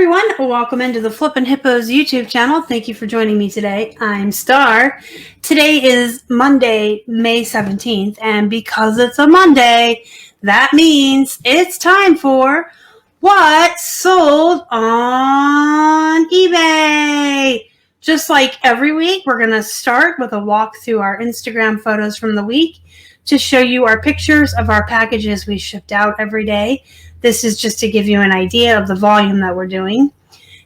everyone, welcome into the Flippin Hippos YouTube channel. Thank you for joining me today. I'm Star. Today is Monday, May 17th, and because it's a Monday, that means it's time for What's Sold on eBay. Just like every week, we're going to start with a walk through our Instagram photos from the week to show you our pictures of our packages we shipped out every day. This is just to give you an idea of the volume that we're doing.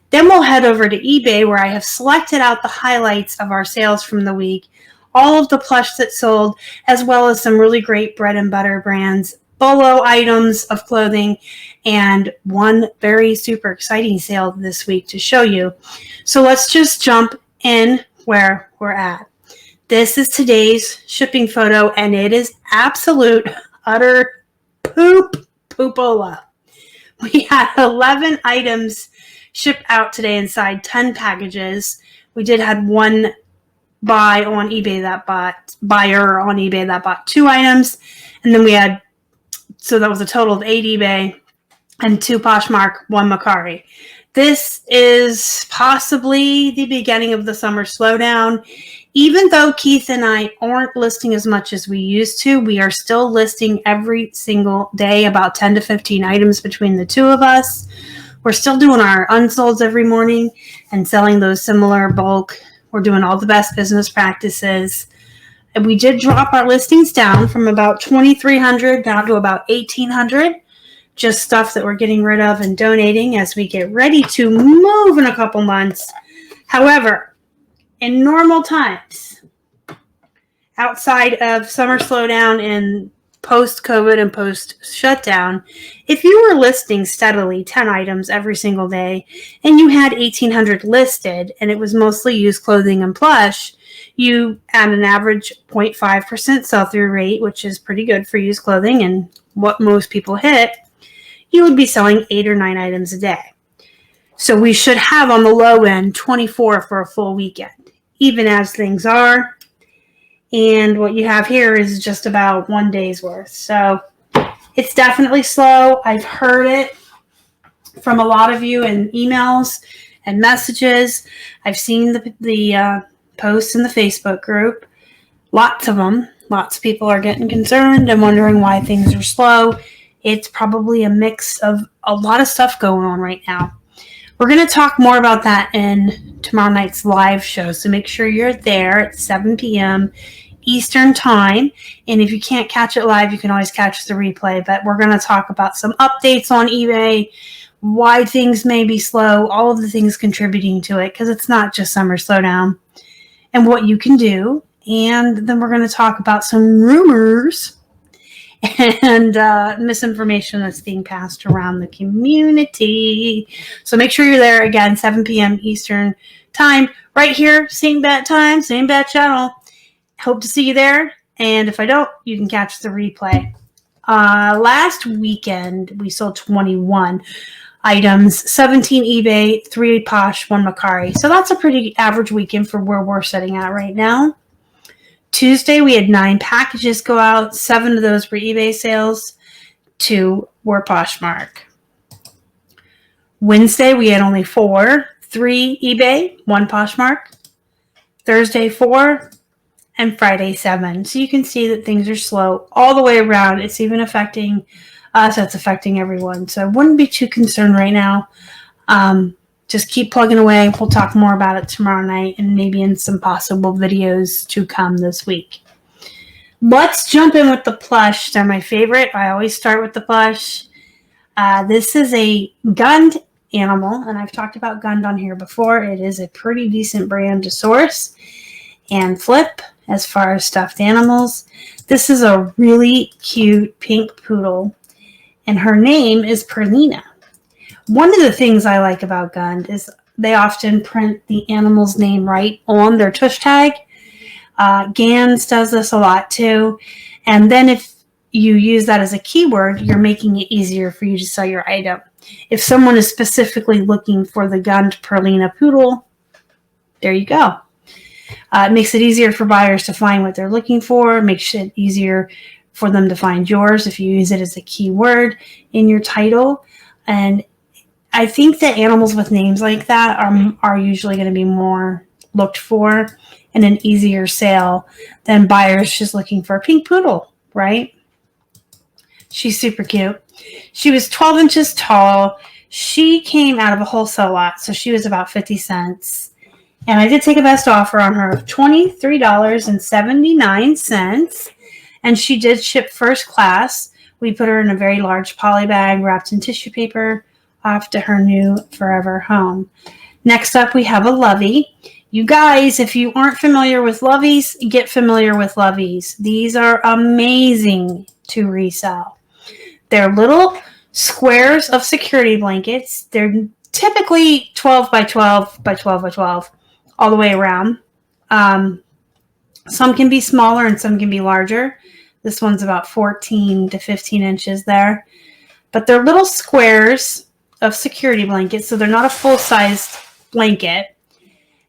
Then we'll head over to eBay where I have selected out the highlights of our sales from the week, all of the plush that sold, as well as some really great bread and butter brands, bolo items of clothing, and one very super exciting sale this week to show you. So let's just jump in where we're at. This is today's shipping photo, and it is absolute, utter poopola. We had 11 items shipped out today inside 10 packages. We did have one buyer on eBay that bought 2 items. And then we had, so that was a total of 8 eBay and 2 Poshmark, 1 Macari. This is possibly the beginning of the summer slowdown. Even though Keith and I aren't listing as much as we used to, we are still listing every single day about 10 to 15 items between the two of us. We're still doing our unsolds every morning and selling those similar bulk. We're doing all the best business practices. And we did drop our listings down from about 2,300 down to about 1,800. Just stuff that we're getting rid of and donating as we get ready to move in a couple months. However, in normal times, outside of summer slowdown and post-COVID and post-shutdown, if you were listing steadily 10 items every single day and you had 1,800 listed and it was mostly used clothing and plush, you had an average 0.5% sell-through rate, which is pretty good for used clothing and what most people hit. You would be selling 8 or 9 items a day. So we should have on the low end 24 for a full weekend, even as things are. And what you have here is just about 1 day's worth. So it's definitely slow. I've heard it from a lot of you in emails and messages. I've seen the posts in the Facebook group. Lots of them. Lots of people are getting concerned and wondering why things are slow. It's probably a mix of a lot of stuff going on right now. We're going to talk more about that in tomorrow night's live show, so make sure you're there at 7 p.m. Eastern Time. And if you can't catch it live, you can always catch the replay. But we're going to talk about some updates on eBay, why things may be slow, all of the things contributing to it, because it's not just summer slowdown, and what you can do. And then we're going to talk about some rumors and misinformation that's being passed around the community. So make sure you're there again, 7 p.m. Eastern Time, right here, same bat time, same bat channel. Hope to see you there. And if I don't, you can catch the replay. Last weekend, we sold 21 items, 17 eBay, 3 Posh, 1 Macari. So that's a pretty average weekend for where we're sitting at right now. Tuesday, we had 9 packages go out. 7 of those were eBay sales. 2 were Poshmark. Wednesday, we had only 4. 3 eBay, 1 Poshmark. Thursday, 4. And Friday, 7. So you can see that things are slow all the way around. It's even affecting us. It's affecting everyone. So I wouldn't be too concerned right now. Just keep plugging away. We'll talk more about it tomorrow night and maybe in some possible videos to come this week. Let's jump in with the plush. They're my favorite. I always start with the plush. This is a gunned animal, and I've talked about gunned on here before. It is a pretty decent brand to source and flip as far as stuffed animals. This is a really cute pink poodle, and her name is Perlina. One of the things I like about gunned is they often print the animal's name right on their tush tag. Gans does this a lot too. And then if you use that as a keyword, you're making it easier for you to sell your item. If someone is specifically looking for the gunned Perlina poodle, there you go. It makes it easier for buyers to find what they're looking for. It makes it easier for them to find yours if you use it as a keyword in your title. And I think that animals with names like that are usually going to be more looked for and an easier sale than buyers just looking for a pink poodle, right? She's super cute. She was 12 inches tall. She came out of a wholesale lot, so she was about 50 cents. And I did take a best offer on her of $23.79. And she did ship first class. We put her in a very large poly bag wrapped in tissue paper off to her new forever home. Next up, we have a Lovey. You guys, if you aren't familiar with Loveys, get familiar with Loveys. These are amazing to resell. They're little squares of security blankets. They're typically 12 by 12 by 12 by 12 all the way around. Some can be smaller and some can be larger. This one's about 14 to 15 inches there. But they're little squares of security blankets, so they're not a full-sized blanket.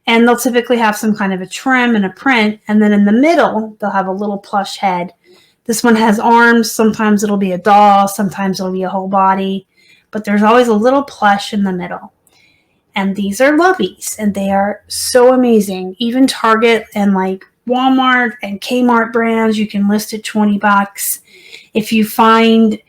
And they'll typically have some kind of a trim and a print. And then in the middle, they'll have a little plush head. This one has arms. Sometimes it'll be a doll. Sometimes it'll be a whole body. But there's always a little plush in the middle. And these are Loveys. And they are so amazing. Even Target and like Walmart and Kmart brands, you can list at $20. If you find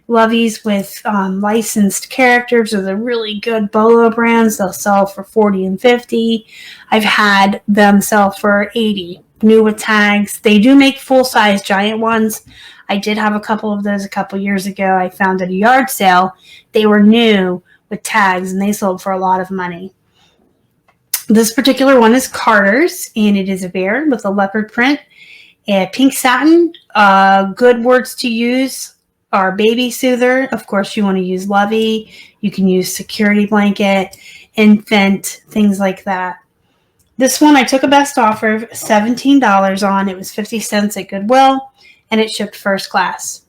Loveys with licensed characters or the really good Bolo brands, they'll sell for $40 and $50. I've had them sell for $80. New with tags. They do make full-size giant ones. I did have a couple of those a couple years ago. I found at a yard sale. They were new with tags and they sold for a lot of money. This particular one is Carter's, and it is a bear with a leopard print, a pink satin. Good words to use are baby soother. Of course, you want to use Lovey. You can use security blanket, infant, things like that. This one I took a best offer of $17 on. It was 50 cents at Goodwill, and it shipped first class.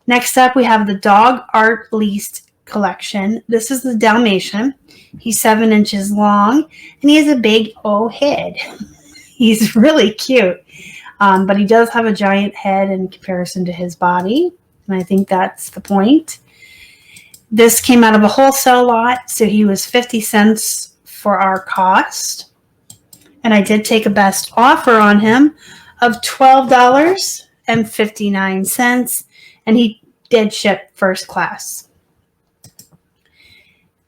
Next up, we have the Dog Art Leased collection. This is the Dalmatian. He's 7 inches long, and he has a big old head. He's really cute, but he does have a giant head in comparison to his body, and I think that's the point. This came out of a wholesale lot, so he was 50 cents for our cost. And I did take a best offer on him of $12.59, and he did ship first class.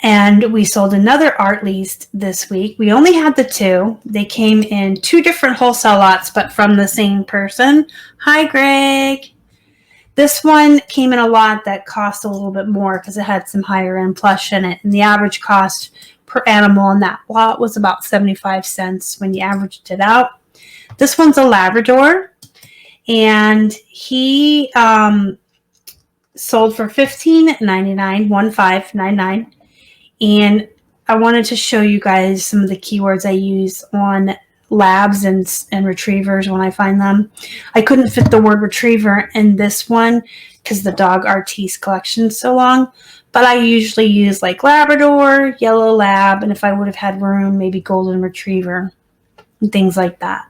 And we sold another art leased this week. We only had the two. They came in two different wholesale lots, but from the same person. Hi, Greg. This one came in a lot that cost a little bit more because it had some higher end plush in it. And the average cost per animal in that lot was about 75 cents when you averaged it out. This one's a Labrador, and he sold for $15.99, $15.99. And I wanted to show you guys some of the keywords I use on labs and retrievers when I find them. I couldn't fit the word retriever in this one because the Dog Artiste collection is so long, but I usually use like Labrador, Yellow Lab, and if I would have had room, maybe Golden Retriever and things like that.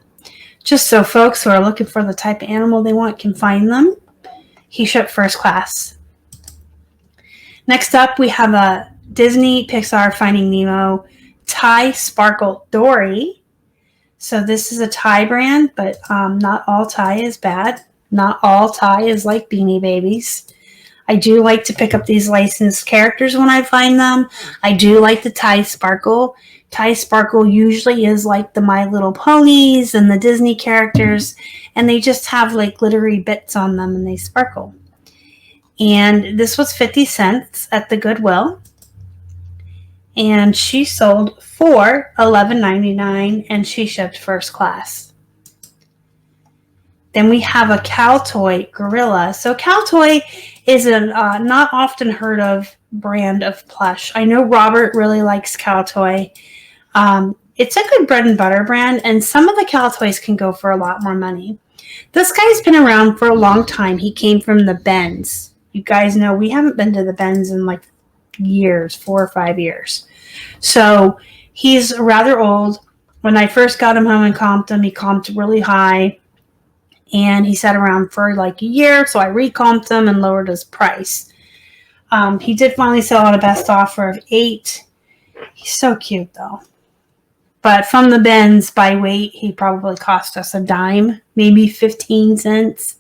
Just so folks who are looking for the type of animal they want can find them. He shipped first class. Next up, we have a Disney Pixar Finding Nemo Tie Sparkle Dory. So this is a tie brand, but not all tie is bad. Not all tie is like Beanie Babies. I do like to pick up these licensed characters when I find them. I do like the tie sparkle. Tie sparkle usually is like the My Little Ponies and the Disney characters, and they just have like glittery bits on them and they sparkle. And this was 50 cents at the Goodwill. And she sold for $11.99, and she shipped first class. Then we have a Caltoy Gorilla. So Caltoy is a not often heard of brand of plush. I know Robert really likes Caltoy. It's a good bread and butter brand, and some of the Caltoys can go for a lot more money. This guy's been around for a long time. He came from the Bends. You guys know we haven't been to the Bends in like years, 4 or 5 years. So he's rather old. When I first got him home and comped him, he comped really high, and he sat around for like a year. So I recomped him and lowered his price. He did finally sell on a best offer of 8. He's so cute, though. But from the bins by weight, he probably cost us a dime, maybe 15 cents,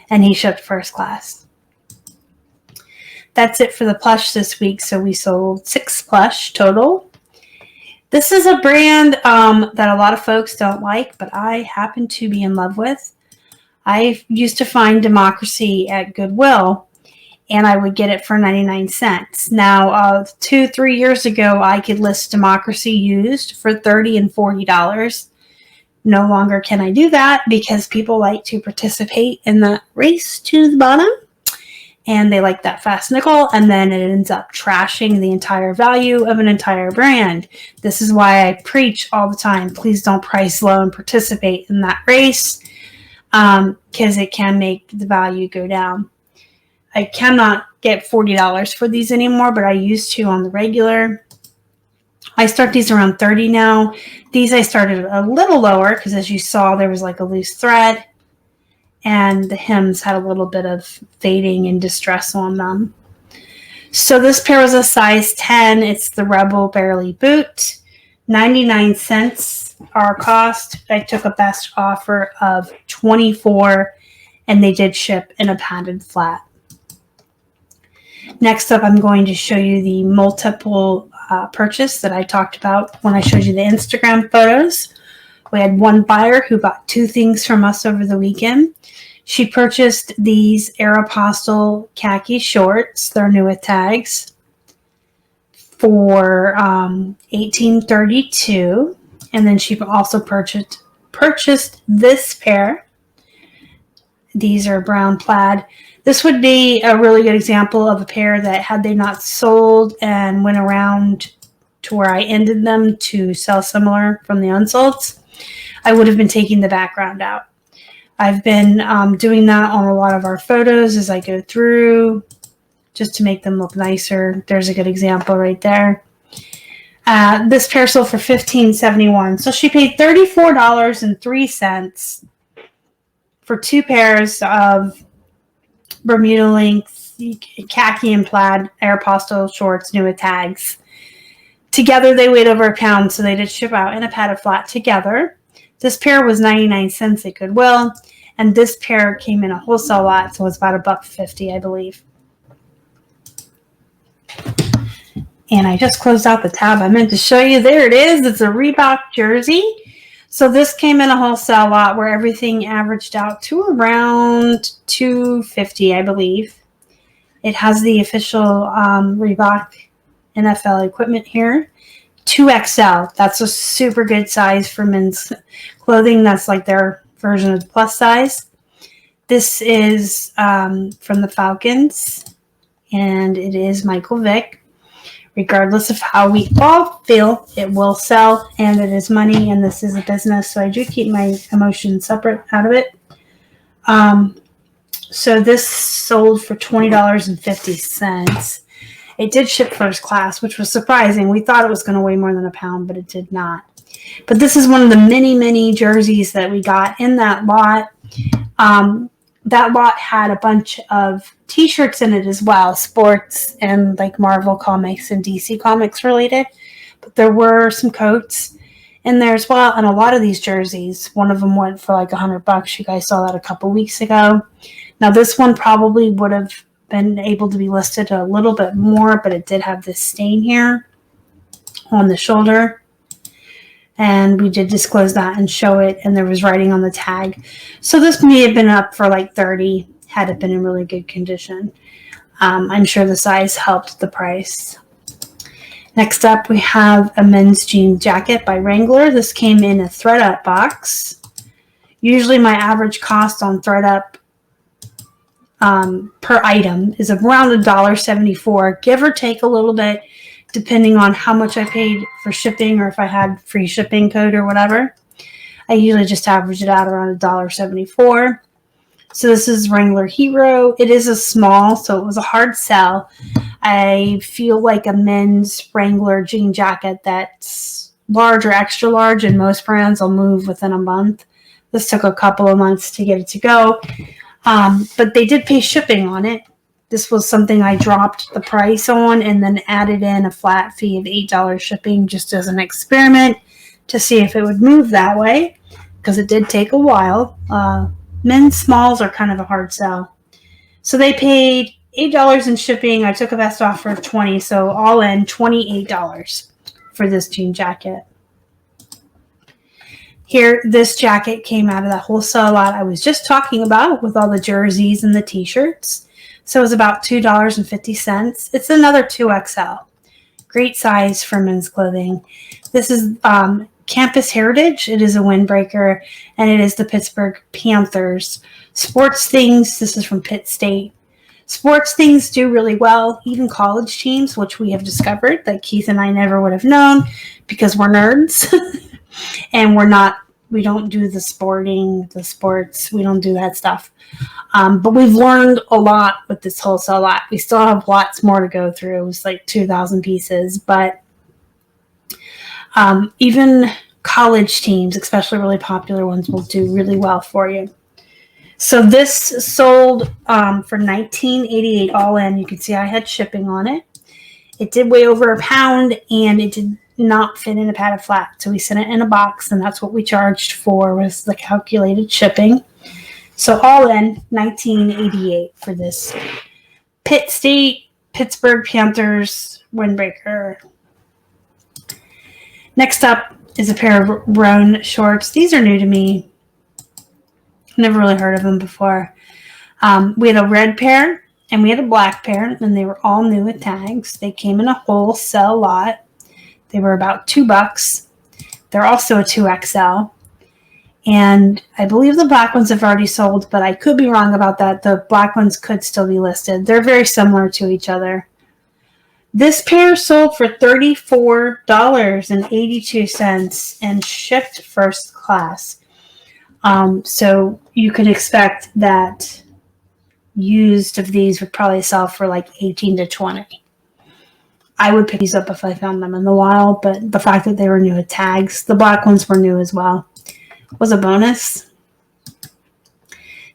and he shipped first class. That's it for the plush this week. So we sold 6 plush total. This is a brand that a lot of folks don't like, but I happen to be in love with. I used to find Democracy at Goodwill, and I would get it for 99 cents. Now, 2-3 years ago, I could list Democracy used for $30 and $40. No longer can I do that because people like to participate in the race to the bottom, and they like that fast nickel, and then it ends up trashing the entire value of an entire brand. This is why I preach all the time, please don't price low and participate in that race, because it can make the value go down. I cannot get $40 for these anymore, but I used to on the regular. I start these around $30 now. These I started a little lower because, as you saw, there was like a loose thread, and the hems had a little bit of fading and distress on them. So this pair was a size 10. It's the Rebel Barely Boot. 99 cents our cost. I took a best offer of 24, and they did ship in a padded flat. Next up, I'm going to show you the multiple purchase that I talked about when I showed you the Instagram photos. We had one buyer who bought 2 things from us over the weekend. She purchased these Aeropostale khaki shorts. They're new with tags for $18.32. And then she also purchased this pair. These are brown plaid. This would be a really good example of a pair that, had they not sold and went around to where I ended them to sell similar from the unsolds, I would have been taking the background out. I've been doing that on a lot of our photos as I go through, just to make them look nicer. There's a good example right there. This pair sold for $15.71. So she paid $34.03 for 2 pairs of Bermuda length khaki and plaid Aeropostale shorts, new with tags. Together they weighed over a pound, so they did ship out in a padded flat together. This pair was 99 cents at Goodwill, and this pair came in a wholesale lot, so it was about $1.50, I believe. And I just closed out the tab I meant to show you. There it is. It's a Reebok jersey. So this came in a wholesale lot where everything averaged out to around $2.50, I believe. It has the official Reebok NFL equipment here. 2XL. That's a super good size for men's clothing. That's like their version of the plus size. This is from the Falcons, and it is Michael Vick. Regardless of how we all feel, it will sell, and it is money, and this is a business, so I do keep my emotions separate out of it. So this sold for $20.50. It did ship first class, which was surprising. We thought it was going to weigh more than a pound, but it did not. But this is one of the many, many jerseys that we got in that lot. That lot had a bunch of t-shirts in it as well, sports and like Marvel comics and DC comics related. But there were some coats in there as well, and a lot of these jerseys, one of them went for like $100. You guys saw that a couple weeks ago. Now this one probably would have been able to be listed a little bit more, but it did have this stain here on the shoulder. And we did disclose that and show it, and there was writing on the tag. So this may have been up for like $30 had it been in really good condition. I'm sure the size helped the price. Next up, we have a men's jean jacket by Wrangler. This came in a thread-up box. Usually my average cost on thread-up per item is around $1.74, give or take a little bit, depending on how much I paid for shipping or if I had free shipping code or whatever. I usually just average it out around $1.74. So this is Wrangler Hero. It is a small, so it was a hard sell. I feel like a men's Wrangler jean jacket that's large or extra large, and most brands will move within a month. This took a couple of months to get it to go. But they did pay shipping on it. This was something I dropped the price on and then added in a flat fee of $8 shipping just as an experiment to see if it would move that way, because it did take a while. Men's smalls are kind of a hard sell. So they paid $8 in shipping. I took a best offer of $20, so all in $28 for this jean jacket. Here, this jacket came out of that Wholesale Lot I was just talking about with all the jerseys and the t-shirts. So it was about $2.50. It's another 2XL. Great size for men's clothing. This is Campus Heritage. It is a Windbreaker, and it is the Pittsburgh Panthers. Sports things, this is from Pitt State. Sports things do really well, even college teams, which we have discovered that Keith and I never would have known because we're nerds. And we don't do the sports, we don't do that stuff. But we've learned a lot with this Wholesale Lot. We still have lots more to go through. It was like 2,000 pieces, but even college teams, especially really popular ones, will do really well for you. So this sold for $19.88 all in. You can see I had shipping on it. It did weigh over a pound, and it did not fit in a padded flat. So we sent it in a box, and that's what we charged for, was the calculated shipping. So all in, $19.88 for this Pitt State, Pittsburgh Panthers Windbreaker. Next up is a pair of Rowan shorts. These are new to me. Never really heard of them before. We had a red pair and we had a black pair, and they were all new with tags. They came in a Wholesale Lot. They were about $2. They're also a 2XL. And I believe the black ones have already sold, but I could be wrong about that. The black ones could still be listed. They're very similar to each other. This pair sold for $34.82 and shipped first class. So you can expect that used of these would probably sell for like $18 to $20. I would pick these up if I found them in the wild, but the fact that they were new with tags, the black ones were new as well, was a bonus.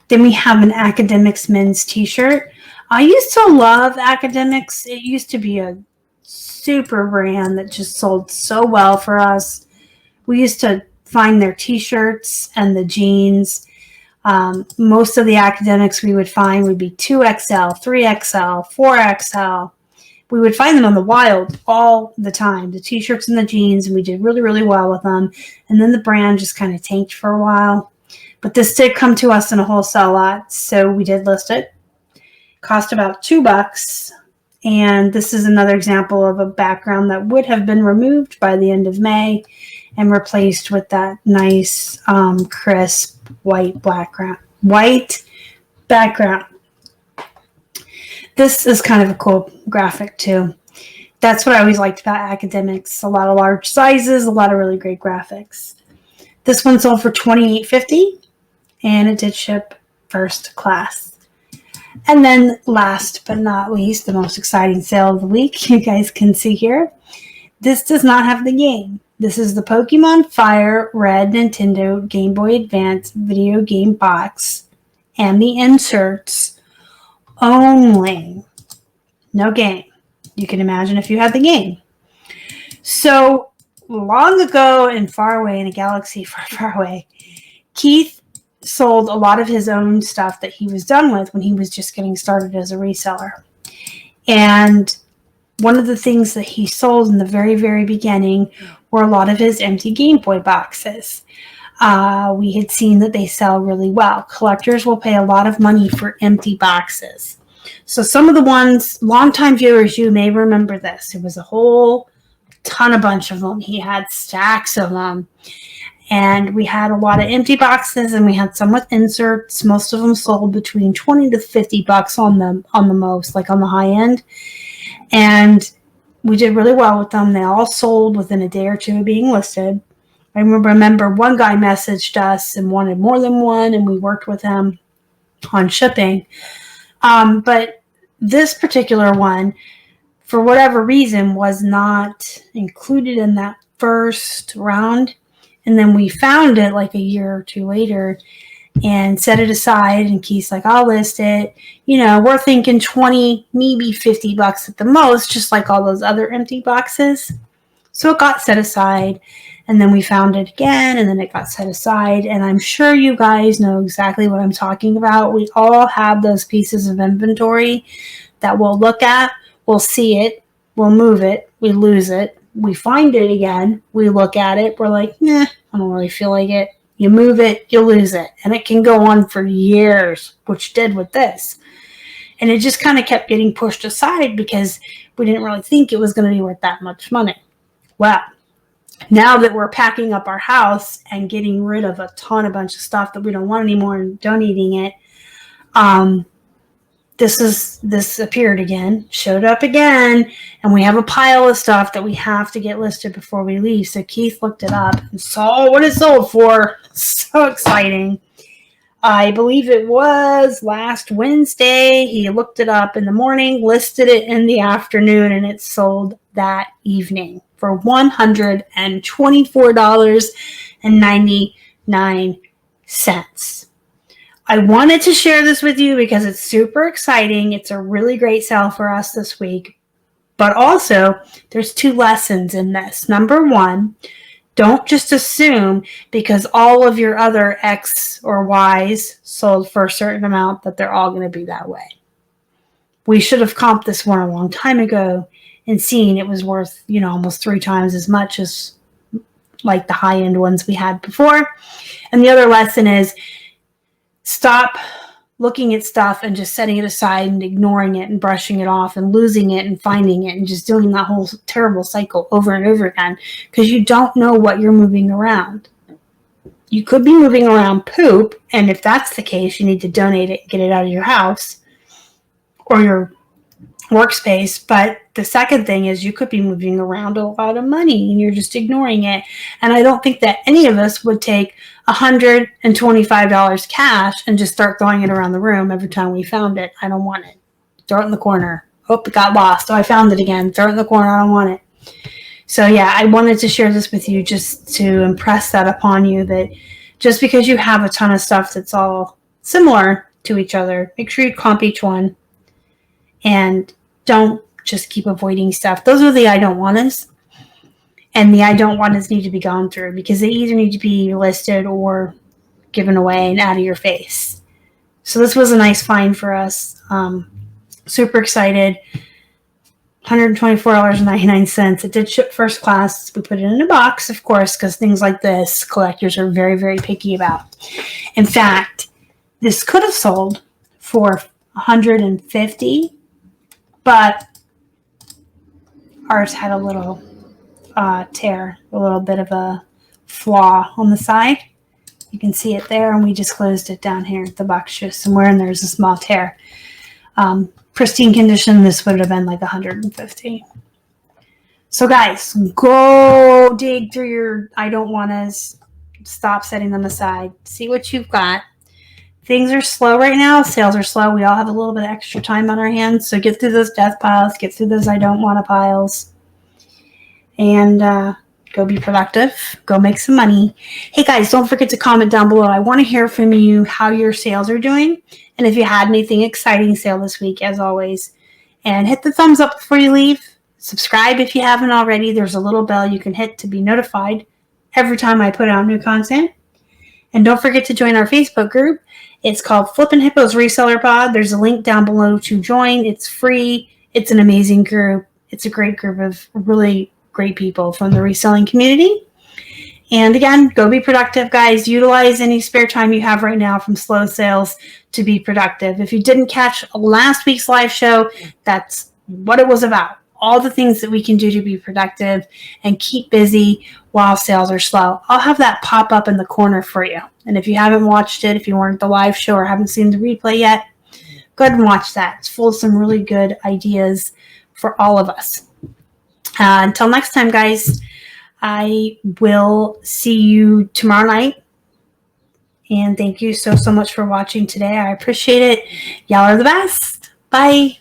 Then we have an Academics men's t-shirt. I used to love Academics. It used to be a super brand that just sold so well for us. We used to find their t-shirts and the jeans. Most of the Academics we would find would be 2XL, 3XL, 4XL. We would find them on the wild all the time, the t-shirts and the jeans, and we did really, really well with them. And then the brand just kind of tanked for a while. But this did come to us in a Wholesale Lot, so we did list it. Cost about $2. And this is another example of a background that would have been removed by the end of May and replaced with that nice, crisp white background. This is kind of a cool graphic too. That's what I always liked about Academics. A lot of large sizes, a lot of really great graphics. This one sold for $28.50, and it did ship first class. And then last but not least, the most exciting sale of the week, you guys can see here. This does not have the game. This is the Pokemon Fire Red Nintendo Game Boy Advance video game box and the inserts only. No game. You can imagine if you had the game. So long ago and far away in a galaxy far, far away, Keith sold a lot of his own stuff that he was done with when he was just getting started as a reseller. And one of the things that he sold in the very, very beginning were a lot of his empty Game Boy boxes. We had seen that they sell really well. Collectors will pay a lot of money for empty boxes. So some of the ones, longtime viewers, you may remember this. It was a whole bunch of them. He had stacks of them. And we had a lot of empty boxes, and we had some with inserts. Most of them sold between $20 to $50 on the most, like on the high end. And we did really well with them. They all sold within a day or two of being listed. I remember one guy messaged us and wanted more than one, and we worked with him on shipping. But this particular one, for whatever reason, was not included in that first round. And then we found it like a year or two later, and set it aside. And Keith's like, I'll list it. You know, we're thinking 20, maybe $50 at the most, just like all those other empty boxes. So it got set aside, and then we found it again, and then it got set aside. And I'm sure you guys know exactly what I'm talking about. We all have those pieces of inventory that we'll look at, we'll see it, we'll move it, we lose it, we find it again, we look at it, we're like, nah, I don't really feel like it. You move it, you lose it. And it can go on for years, which did with this. And it just kind of kept getting pushed aside because we didn't really think it was going to be worth that much money. Well, now that we're packing up our house and getting rid of a bunch of stuff that we don't want anymore and donating it, this appeared again, showed up again, and we have a pile of stuff that we have to get listed before we leave. So Keith looked it up and saw what it sold for. So exciting. I believe it was last Wednesday. He looked it up in the morning, listed it in the afternoon, and it sold that evening for $124.99. I wanted to share this with you because it's super exciting. It's a really great sale for us this week. But also, there's 2 lessons in this. Number 1, don't just assume because all of your other X or Ys sold for a certain amount that they're all going to be that way. We should have comped this one a long time ago and seen it was worth, almost 3 times as much as like the high-end ones we had before. And the other lesson is stop looking at stuff and just setting it aside and ignoring it and brushing it off and losing it and finding it and just doing that whole terrible cycle over and over again because you don't know what you're moving around. You could be moving around poop, and if that's the case, you need to donate it and get it out of your house or your workspace. But the second thing is you could be moving around a lot of money and you're just ignoring it. And I don't think that any of us would take $125 cash and just start throwing it around the room every time we found it. I don't want it. Throw it in the corner. Oh, it got lost. Oh, I found it again. Throw it in the corner. I don't want it. So yeah, I wanted to share this with you just to impress that upon you, that just because you have a ton of stuff that's all similar to each other, make sure you comp each one and don't just keep avoiding stuff. Those are the I don't want-us. And the I don't want-us need to be gone through because they either need to be listed or given away and out of your face. So this was a nice find for us. Super excited. $124.99. It did ship first class. We put it in a box, of course, because things like this collectors are very, very picky about. In fact, this could have sold for $150, but ours had a little tear, a little bit of a flaw on the side. You can see it there, and we just closed it down here at the box just somewhere, and there's a small tear. Pristine condition, this would have been like $150. So guys, go dig through your I don't want-us. Stop setting them aside. See what you've got. Things are slow right now. Sales are slow. We all have a little bit of extra time on our hands. So get through those death piles. Get through those I don't want to piles. And go be productive. Go make some money. Hey guys, don't forget to comment down below. I want to hear from you how your sales are doing. And if you had anything exciting sale this week, as always. And hit the thumbs up before you leave. Subscribe if you haven't already. There's a little bell you can hit to be notified every time I put out new content. And don't forget to join our Facebook group. It's called Flippin' Hippos Reseller Pod. There's a link down below to join. It's free. It's an amazing group. It's a great group of really great people from the reselling community. And again, go be productive, guys. Utilize any spare time you have right now from slow sales to be productive. If you didn't catch last week's live show, that's what it was about. All the things that we can do to be productive and keep busy while sales are slow. I'll have that pop up in the corner for you. And if you haven't watched it, if you weren't at the live show or haven't seen the replay yet, go ahead and watch that. It's full of some really good ideas for all of us. Until next time, guys, I will see you tomorrow night. And thank you so much for watching today. I appreciate it. Y'all are the best. Bye.